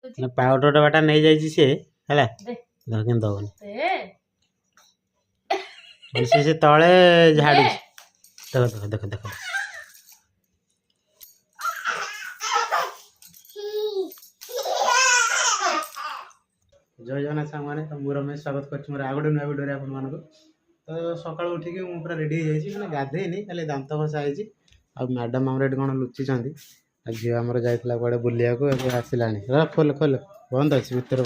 Powder डबाटा नहीं जाइए सी है धरके दबन से तले झाड़ू देख देख देख देख जय जगन्नाथ सांग मैंने तुमको रमेश स्वागत कर आगोटे नुआ भिडियो आपण तो सकाल उठिक पूरा रेडी हो जाए गाधेनी खाली दांत घसा है मैडम आम ये कौन लुचि झी आमर जाइला कड़े बुलिया को आसला खोल खोल बंद अच्छी भितर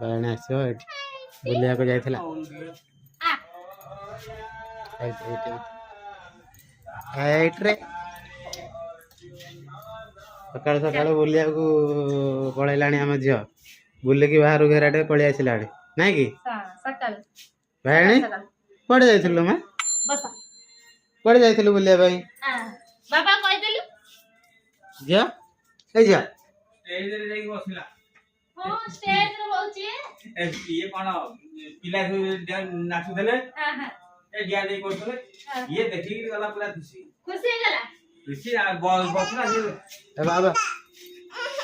बाणे आस बुलिया को जाइला सकाल सकाल बुलिया को पलैला आम झी बुलिकी बाहर घेराटे पलि आसला ना कि भाई कड़े जाइलु मैं कड़े जाइलु बुलिया भाई बाबा कहि देलु जा ए जा स्टेज रे जाई बसला हो स्टेज रे बौची ये कोन पिला नाचु देले हां हां ए डिया दे करतले ये देखि गला पूरा खुशी खुशी हो गला खुशी बसला ए बाबा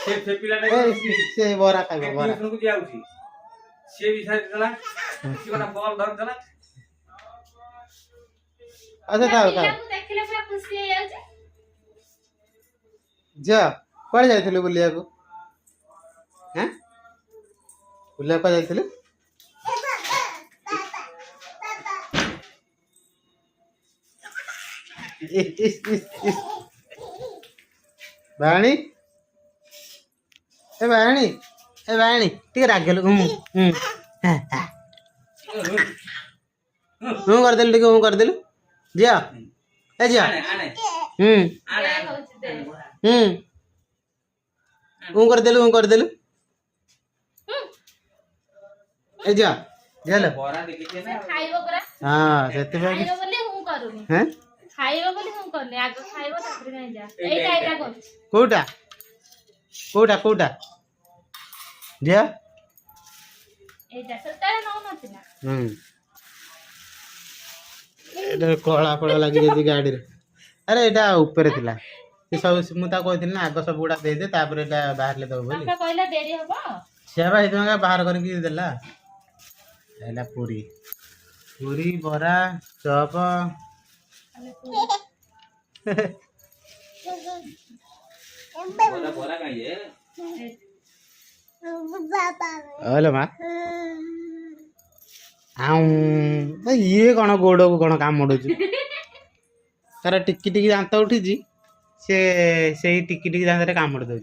से पिला ने से बोरा खाइबो बोरा को दिया उठी से विचार गला कि वाला बॉल धर गला अच्छा था देखले पूरा खुशी हो जाउ जा कड़े जाइलु बुलिया को हैं बुलिया को जाइलु बाणी ए बाणी टी रागेलु कर देलु टी कर देलु जिया ए जिया कर देलु ए जा जाले बोरा देखि ना खाइबो पूरा हां सेते खाइबो बोले हूं करूनी हैं खाइबो बोले हूं करनी आगो खाइबो तापर नहीं जा एटा एटा कर कोटा कोटा कोटा जा एटा सतारे न नथिला एटा कोला कोला लागि जदी गाडी रे अरे एटा ऊपर थिला से सब मुता कहथिल ना आगो सब गुडा दे दे तापर एटा बाहर ले दो बोली पापा कहला देरी हबो से भाई तुमका बाहर करके देला एला पूरी पूरी बरा चप बोरा का ये हेलो माँ आऊँ ये कौन गोड़ को कौन काम मोड़ू तार टिकी टिकी दांत उठी से टिकी टिकी दांत काम मोड़ दे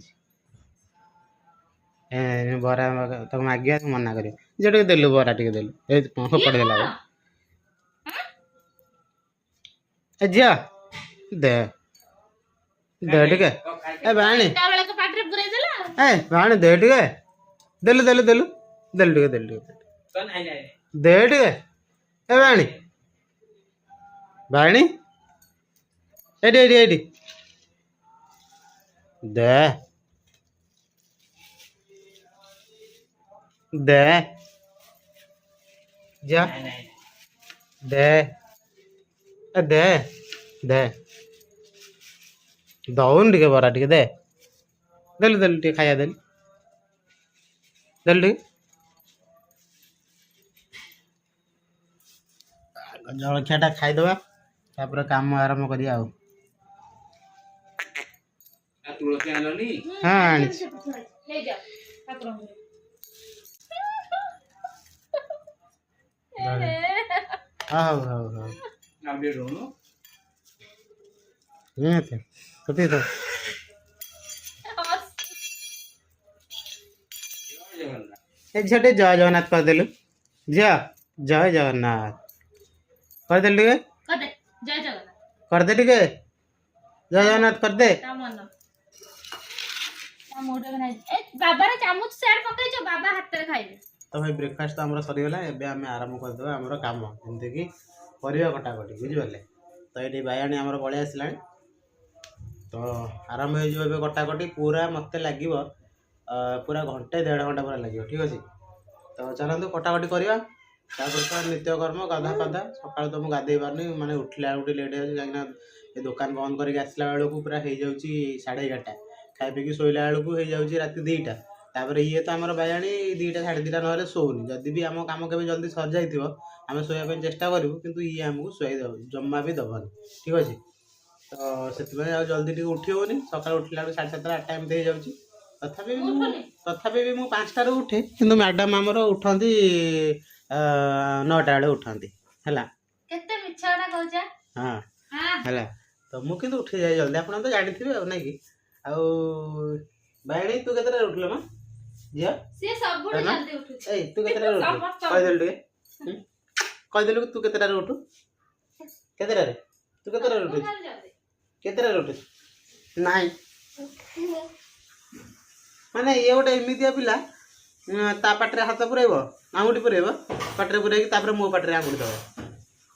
बरा तो मागे मना कर जो देलु बरा टे देलु पड़ देला झिया दे दे टे ए बाणी टावला के पाटरे पुरै देला ए बाणी दे टे देलु देलु देलु देलु टे देलु टे तो नहीं नहीं दे टे ए बाणी बाणी एडी एडी एडी दे दे जा दे दे दे दौन टे बरा टे दे देलु देलु टे खाया देलु देलु जलखियाटा खाईदबा तापर काम आरंभ करिया आ तुलसी आलोनी हाँ आनी ले जा ठाकुर हाँ हाँ हाँ अपडेट होनो नहीं थे कति तो ए झटे जय जगन्नाथ कर देलु जा जय जगन्नाथ कर देलु के कदे जय जगन्नाथ कर दे टिके जय जगन्नाथ कर दे ता मन ता मोटे बनाई ए बाबा रे चामच सेड पकै छ बाबा हाथ रे खाइबे तो भाई ब्रेकफास्ट तो हमरा सरी गला एबे हमें आराम कर देबा हमरो काम जंते कि परिवा कटा कटी बुझि बले तो एडी बायाणी हमरो पळे आसला तो आराम हो जो एबे कटा कटी पूरा मते लागिवो पूरा घंटे 1.5 घंटा पूरा लागिवो ठीक अछि तो चलंतु कटा कटी करिवा तापर तो नित्य कर्म गाधा पाधा सकाळ तो मु गाधे पारनी माने उठला उठी लेट हो जाइना ए दुकान बंद करके आसला बेलू पूरा हो जाउची 11:30 खाइ पी शोला बेलू हो जाउची राति 2टा तापर ये तो आमर बायाणी 2टा 2:30 नहले शोनी जदि भी आम काम केबे जल्दी सर जाइथिबो आम शोया पे चेष्टा करू किंतु ये हमको शुआई दब जम्मा भी दबन ठीक अच्छे तो से जल्दी टे उठी होनी सका उठला 7:30 8 टाइम दे जाउची तथापि भी मुझे 5टार उठे किंतु मैडम आमर उठती 9टा बेले उठती है केते मिछाटा कहजा हाँ हां है तो मुझे किंतु उठी जाए जल्दी आप तो जानी आ नहीं कि आउ बायणी तू केतरा उठलो मां झिया से सब जल्दी उठुछ ए तू केतरा उठ कह देल टे कह देल तू केतरा उठू केतरा रे तू केतरा उठू केतरा उठू नहीं माने ये गोटे एमितिया पिला ता पाटरे हाथ पुरेब आंगुठी पुरेब पाटरे पुरे तापर मो पाटरे आंगुठी दब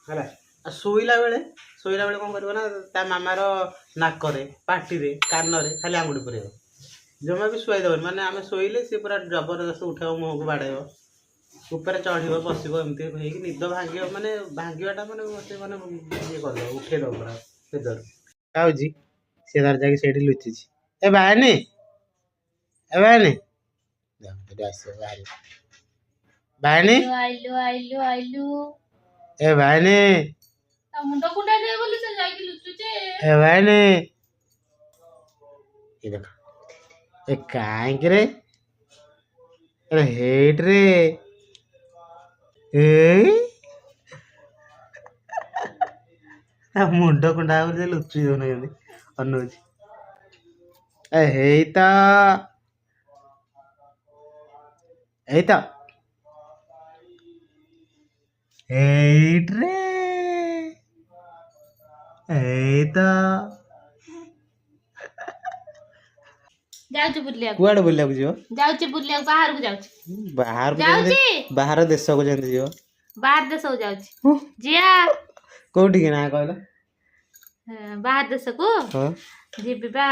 है शोला बेले कौन कर ना मामार नाकरे पार्टी कान खाली आंगुठी पुरेब जमा भी शुआई दबन माने आम शोले सी पूरा जबरदस्त उठेब मुह को बाड़ेब ऊपर चढ़ बस एमती निद भांग माने भांगवाटा माने मत माने ये कर उठेद पूरा निदर खाऊँ सी तार जाकि लुचि ए बाहनी ए बाहनी बाहनी आइलु आइलु आइलु ए बाहनी ता मुंडा कुंडा दे बोली से जाके लुचुचे ए बाहनी ये देख ए कांक रे अरे हेट रे ए मुंड कुंडा लुचि दौन अनुज ए हेता एता हेट रे एता जाउची बुलिया कुआडे बुलिया को जियो जाउची बुलिया बाहर को जाउची बाहर जाउची बाहर देश को जेंति जियो बाहर देश को जाउची जिया कोठी के ना कहलो बाहर देश को हां जीबी बा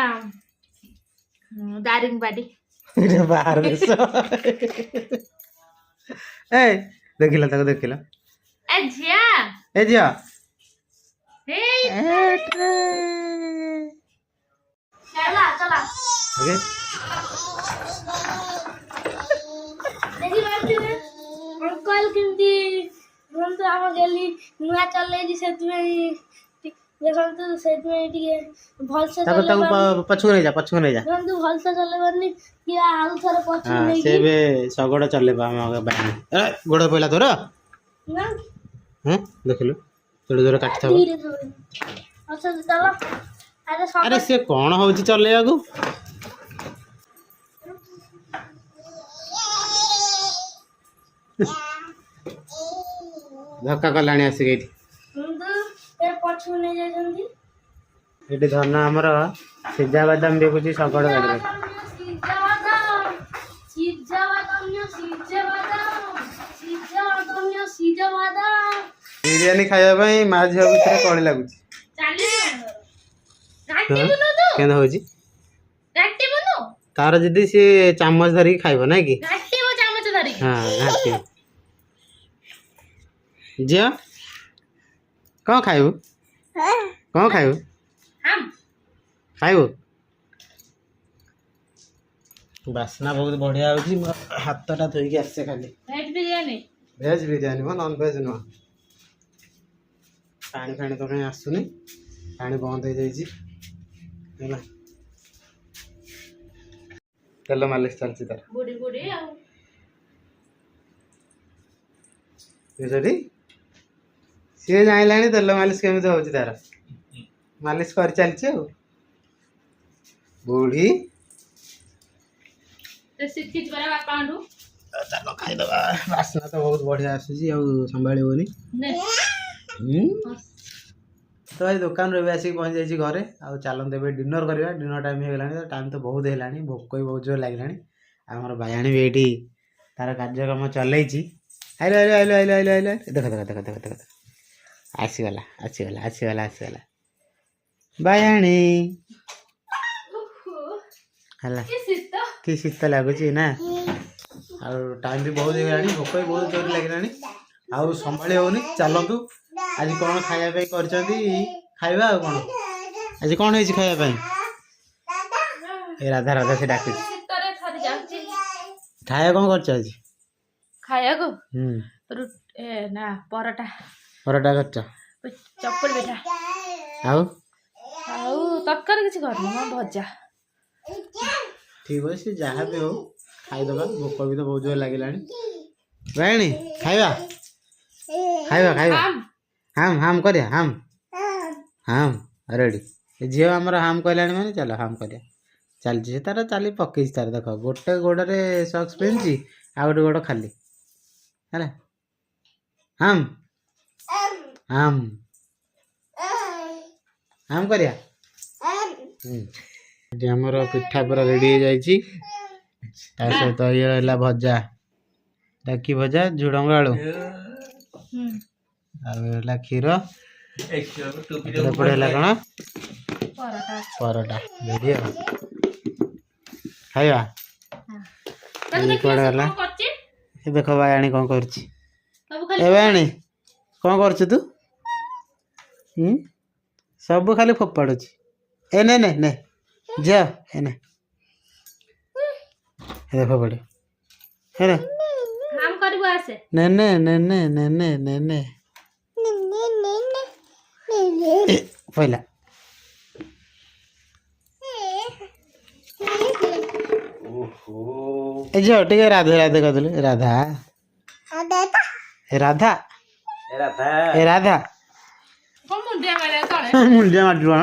दारिंगबाड़ी बाहर देश ए देखिला ताको देखिला ए जिया हे एट्रे चला चला ओके देखि बात ने अंकल किंती हम तो आम गेली नुआ चले जी से तुम्हें देखन तो से तुम्हें टिके भल से ताको चले ताको पछू नहीं जा देखन तो भल से चले बनी कि आउ थरे पछ हां नहीं से बे सगड़ चले बा हम बाहर ए गोड़ पहिला तोर ना हैं देखिलो थोड़ी दूर काट था धीरे धीरे अच्छा चलो अरे सब अरे से कौन होची चले आगु धक्का कलाणी आसी गई फिर पछ नहीं जाई ये धन आमर सीजा बादाम बिकुची सगड़ गाड़ी बिरियानी खाଇବା माँ झील भितर कड़ी लगुच तार जदि सी चामच धरिक खाइब ना कि हाँ घाटी झील कौन खाइबू कौन खाइबू खाइबू बास्ना बहुत बढ़िया होची हाथटा धोइकी आसे खाली भेज बिरियानी मो नॉन भेज नुह पानी फाणी तो कहीं आसुनी पानी बंद हो जाइए तेल मालिश चलती तार बुड़ी बुड़ी बुझी सी जाइला तेल मालिश केमी हो तार मालिश कर चलती बुढ़ी शिक्षित करा बापांडू चलो खाईदबा बास्ना तो बहुत बढ़िया आसूसी संभाली होनी तो भाई दुकान रे आसिक पहुँच जाइए घरे आ चलते ए डिनर करवा डिनर टाइम हो गलानी टाइम तो बहुत है भोक भी बहुत जोर लगे आमर बायाणी भी ये तार कार्यक्रम चलती आइल आइल आइल आइल आइल आइल देख देख देख देख देख आसीगला आसीगला आसीगला आसीगला बायाणी है कि शीत लगुच ना आ टाइम भी बहुत हो भोक भी बहुत जोर लगे आउ संभाली होनी चलतु आज कौन खाया खाइबा आ कौन आज कौन है खाया ए राधा राधा से डाक ଖାଇବା କ'ଣ କରୁଛ ଆଜି? ଖାଇବାକୁ ହୁଁ ନା ପରଟା ପରଟା କରିଛ। ଚକୁଳି ପିଠା ଆଉ ଆଉ ତରକାରୀ କିଛି କରିନି ମୋ ଭଜା। ଠିକ୍ ଅଛି ଯାହା ବି ହଉ ଖାଇଦେବା, ଭୋକ ବି ତ ବହୁତ ଜୋର ଲାଗିଲାଣି। ରାଣୀ ଖାଇବା ଖାଇବା ଖାଇବା ହାମ୍ ହାମ୍ କରିବା ହାମ୍ ହାମ୍ ରେଡ଼ି। ଝିଅ ଆମର ହାମ୍ କହିଲାଣି ମାନେ ଚାଲ ହାମ୍ କରିବା। ଚାଲିଛି ସେ ତାର ଚାଲି ପକେଇଛି ତାର, ଦେଖ ଗୋଟେ ଗୋଡ଼ରେ ସକ୍ସ ପିନ୍ଧିଛି ଆଉ ଗୋଟେ ଗୋଡ଼ ଖାଲି ହେଲା। ହାମ୍ ହାମ୍ ହାମ୍ କରିବା। ଏଠି ଆମର ପିଠା ପୁରା ରେଡ଼ି ହେଇଯାଇଛି, ତା ସହିତ ଇଏ ରହିଲା ଭଜା। କି ଭଜା? ଝୁଡ଼ଙ୍ଗ ଆଳୁ ଆଉ ହେଲା କ୍ଷୀର। ଏପଟେ ହେଲା କ'ଣ? ପରଟା ରେଡ଼ି ଆଉ ଖାଇବା। କୁଆଡ଼େ ଗଲା? ଏ ଦେଖ ବାୟାଣୀ କ'ଣ କରୁଛି। ଏ ବାୟାଣୀ କ'ଣ କରୁଛୁ ତୁ? ସବୁ ଖାଲି ଫୋପାଡ଼ୁଛି। ଏ ନେ ନେ ନେ ଝିଅ ଏନେ ଫୋପାଡ଼ି ନେ ନେ ନେ ନେ ନେ ନେ ନେ ନେ ପଇଲା। ଏ ଝିଅ ଟିକେ ରାଧେ ରାଧେ କରିଦେଲୁ। ରାଧା ରାଧା ଏ ରାଧା ମୁଣ୍ଡିଆ ମାରିଛୁ କ'ଣ?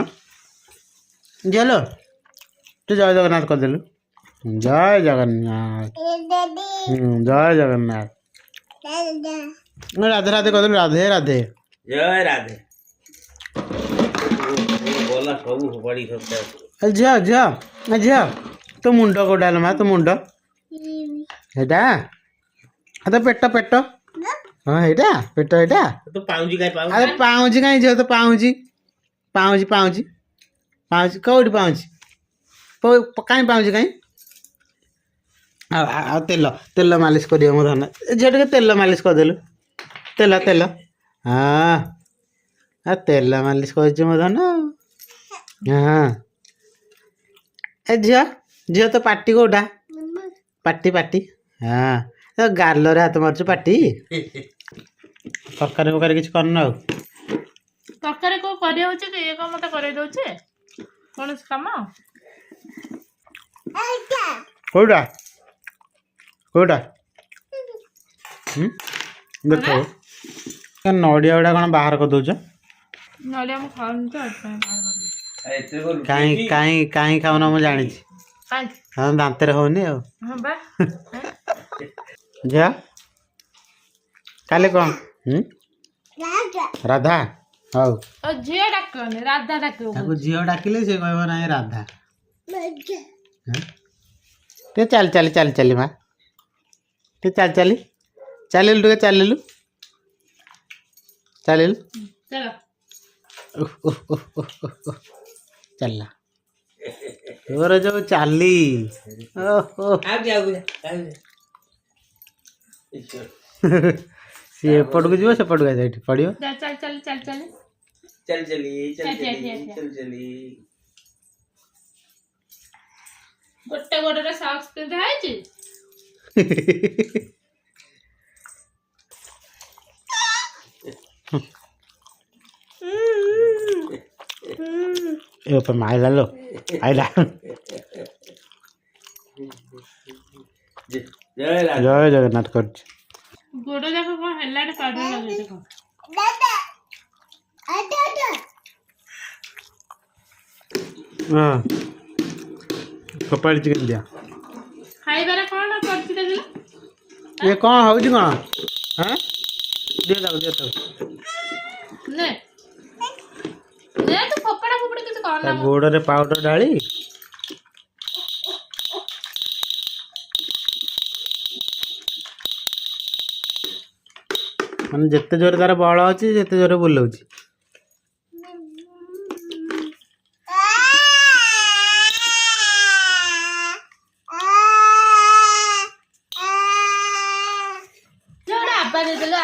ଝିଅଲୋ ତୁ ଜୟ ଜଗନ୍ନାଥ କରିଦେଲୁ। ଜୟ ଜଗନ୍ନାଥ ଜୟ ଜଗନ୍ନାଥ ରାଧେ ରାଧେ କରିଦେଲୁ। ରାଧେ ରାଧେ ଜୟ ରାଧେ। ଝିଅ ଝିଅ ଝିଅ ତୋ ମୁଣ୍ଡ କୋଉଟା ହେଲା ମା? ତୋ ମୁଣ୍ଡ ହେଇଟା ତ ପେଟ ପେଟ ହଁ ହେଇଟା ପେଟ ହେଇଟା। ଆରେ ପାଉଁଜି କାହିଁ ଝିଅ? ତ ପାଉଁଜି ପାଉଁଜି ପାଉଁଜି ପାଉଁଜି କୋଉଠି? ପାଉଁଜି କାହିଁ ପାଉଁଜି କାହିଁ? ଆଉ ତେଲ ତେଲ ମାଲିସ କରିବ ମୋ ଧନ। ଝିଅ ଟିକେ ତେଲ ମାଲିସ କରିଦେଲୁ। ତେଲ ତେଲ ହଁ ତେଲ ମାଲିସ କରିଛୁ ମୋ ଧନ। ହଁ ଏ ଝିଅ ଝିଅ ତ ପାଟି କୋଉଟା? ପାଟି ପାଟି ହଁ ଗାଲରେ ହାତ ମାରୁଛୁ ପାଟି। ତରକାରୀ ଫରକାରୀ କିଛି କରୁନ? ଆଉ ତରକାରୀ କୋଉ କରି ହଉଛି କି? ଇଏ କ'ଣ ମତେ କରେଇ ଦଉଛି କୌଣସି କାମ? କୋଉଟା କୋଉଟା? ଦେଖ ନଡ଼ିଆ ଗୁଡ଼ା କ'ଣ ବାହାର କରିଦଉଛ? ନଡ଼ିଆ ମୁଁ ଖାଉନି ତ କାହିଁ କାହିଁ କାହିଁ ଖାଉନ? ମୁଁ ଜାଣିଛି ହଁ ଦାନ୍ତରେ ହଉନି ଆଉ। ଝିଅ କାଲି କ'ଣ? ରାଧା ହଉ ଝିଅ ଡାକନି ରାଧା ଡାକିବ। ତାକୁ ଝିଅ ଡାକିଲେ ସେ କହିବ ନାହିଁ ରାଧା। ଟିକେ ଚାଲି ଚାଲି ଚାଲି ଚାଲି ମା ଟିକେ ଚାଲି ଚାଲି ଚାଲିଲୁ ଟିକେ ଚାଲିଲୁ ଚାଲିଲୁ ଚାଲିଲା ତୋର ଯୋଉ ଚାଲି। ସିଏ ଏପଟକୁ ଯିବ ସେପଟକୁ ଏଠି ପଡ଼ିବ। ଗୋଟେ ଗୋଡ଼ରେ ସକ୍ସ ପିନ୍ଧା ହେଇଛି। ମାଇଲା लो ଆଇଲା। ଜୟ ଜଗନ୍ନାଥ କରୁଛି। ଗୋଡ଼ ଯାକ କ'ଣ ହେଲାଣି? ପାଉଡର ଲଗେଇ ଦେଖ। ହଁ ଫୋପାଡ଼ିଛି କେମିତି? ଖାଇବାରେ କ'ଣ କରିଛି ଦେଖିଲ? ଇଏ କ'ଣ ହଉଛି କ'ଣ? ହଁ ଦିଅ ତାକୁ ଦିଅ ତାକୁ। ନେ ନେ ତୁ ଫୋପଡ଼ା ଫୋପଡ଼ି କିଛି କର ନା। ଗୋଡ଼ରେ ପାଉଡର ଢାଳି ମାନେ ଯେତେ ଜୋରେ ତାର ବଳ ଅଛି ଯେତେ ଜୋରେ ବୁଲଉଛି।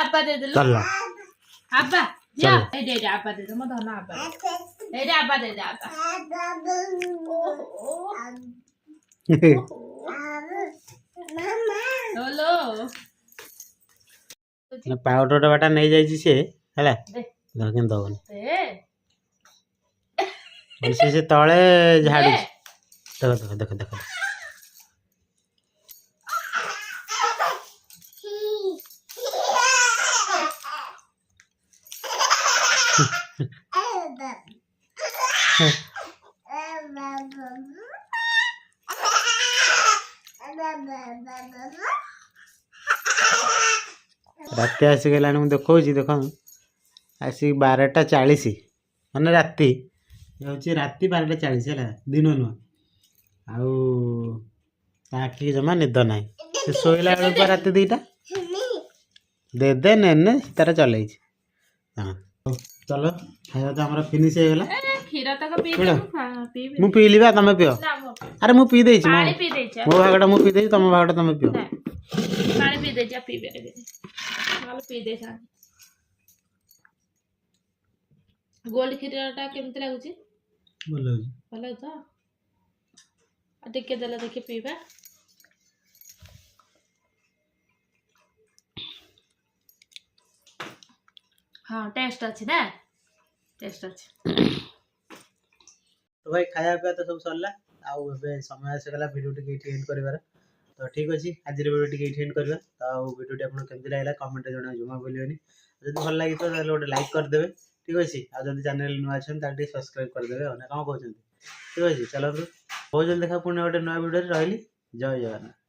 आबा दे दे चल आबा जा ए दे दे आबा दे दे मो धन आबा ए दे आबा दे दे आबा मम्मा ପାଉଡର ବାଟା ନେଇ ଯାଇଛି ସିଏ ହେଲା ଦେ କିନ୍ତୁ ଦବନି ଦେ ସେ ତଳେ ଝାଡୁଛି ଦେଖ ଦେଖ ଦେଖ ଦେଖ ରାତି ଆସିଗଲାଣି ମୁଁ ଦେଖଉଛି ଦେଖ ଆସିକି 12:40 ମାନେ ରାତି ହେଉଛି ରାତି 12:40 ହେଲା ଦିନ ନୁହଁ ଆଉ ତା ଆଖିକି ଜମା ନିଦ ନାହିଁ ସେ ଶୋଇଲା ବେଳକୁ ରାତି 2ଟା ଦେ ନେନେ ତାର ଚଲେଇଛି ହଁ ଚलो ଖାଇବା ତ ଆମର ଫିନିଶ ହେଇଗଲା କ୍ଷୀର ତକ ପିଇବି ମୁଁ ପିଇଲି ବା ତମେ ପିଅ ଆରେ ମୁଁ ପିଇ ଦେଇଛି ପାଣି ପିଇ ଦେଇଛ ମୋ ଭାଗଟା ମୁଁ ପିଇ ଦେଇଛି ତମ ଭାଗଟା ତମେ ପିଅ ପାଣି ପିଇ ଦେଇଛ ପିଇବେ ନହେଲେ ପିଇ ଦେଇଥାନ୍ତି ଗୋଲ୍ଡ କ୍ଷୀରଟା କେମିତି ଲାଗୁଛି ଭଲ ହେଉଛି ଭଲ ତ ଆଉ ଟିକେ ଦେଲେ ଦେଖି ପିଇବା ହଁ ଟେଷ୍ଟ ଅଛି ନା ଟେଷ୍ଟ ଅଛି ତ ଭାଇ ଖାଇବା ପିଇବା ତ ସବୁ ସରିଲା ଆଉ ଏବେ ସମୟ ଆସିଗଲା ଭିଡ଼ିଓ ଟିକେ ଏଇଠି ଏଣ୍ଡ କରିବାର ତ ଠିକ୍ ଅଛି ଆଜିର ଭିଡ଼ିଓ ଟିକେ ଏଇଠି ଏଣ୍ଡ କରିବା ତ ଆଉ ଭିଡ଼ିଓଟି ଆପଣଙ୍କୁ କେମିତି ଲାଗିଲା କମେଣ୍ଟରେ ଜଣାଇବା ଜମା ଭୁଲିବେନି ଯଦି ଭଲ ଲାଗିଥିବ ତାହେଲେ ଗୋଟେ ଲାଇକ୍ କରିଦେବେ ଠିକ୍ ଅଛି ଆଉ ଯଦି ଚ୍ୟାନେଲ ନୂଆ ଅଛନ୍ତି ତାହେଲେ ଟିକେ ସବସ୍କ୍ରାଇବ୍ କରିଦେବେ ଆଉ ନା କ'ଣ କହୁଛନ୍ତି ଠିକ୍ ଅଛି ଚାଲନ୍ତୁ ବହୁତ ଜଲ୍ଦି ଦେଖା ପୁଣି ଗୋଟେ ନୂଆ ଭିଡ଼ିଓରେ ରହିଲି ଜୟ ଜଗନ୍ନାଥ।